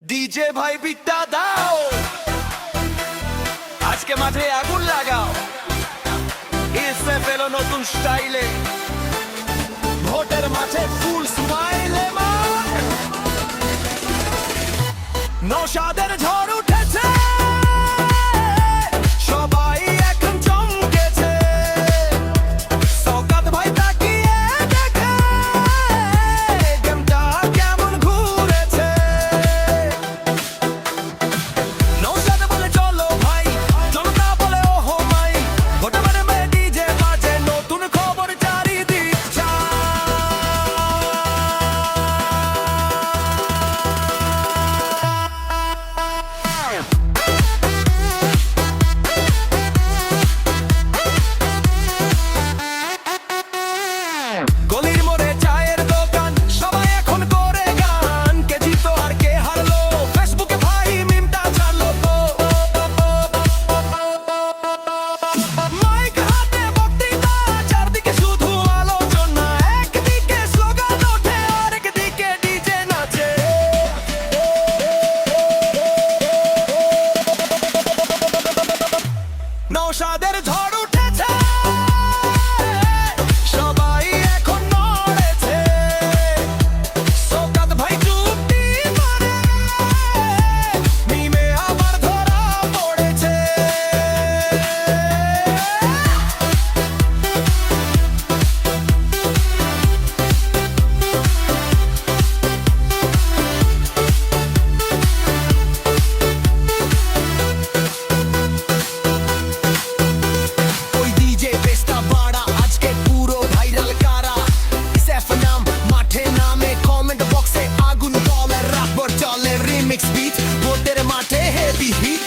DJ ভাই বিটটা দাও, আজকে মাঠে আগুন লাগাও। এসে পেলো নতুন স্টাইলে, ভোটের মাঠে ফুল স্মাইলে। নৌশাদের ঝড় উঠেছে, সবাই এখন চমকেছে। শওকত ভাই তাকিয়ে দেখে গেমটা কেমন ঘুরেছে। নৌশাদ বলে চলো ভাই, জনতা বলে ওহো মাই। ভোটে মানে ডিজে বাজে, নতুন খবর চারিদিক ছায়। গলির মোড়ে চায়ের দোকান, সবাই এখন করে গান। কে জিতো আর কে হারলো, ফেসবুকে ভাই মিমটা ছাড়লো তো। মাইক হাতে বক্তৃতা, চারদিকে শুধু আলোচনা। একদিকে স্লোগান ওঠে, আরেকদিকে ডিজে নাচে। নৌশাদের ঝড় উঠেছে, সবাই এখন নড়েছে। শওকত ভাই চুপটি করে, মিমে আবার ধরা পড়েছে। ওই ডিজে বেস্টা বাড়া, আজকে পুরো ভাইরাল কারা। সেফ নাম মাঠে নামে, কমেন্ট বক্সে আগুন বলে। রাতভর চলে রিমিক্স বিট, ভোটের মাঠে হেভি হিট।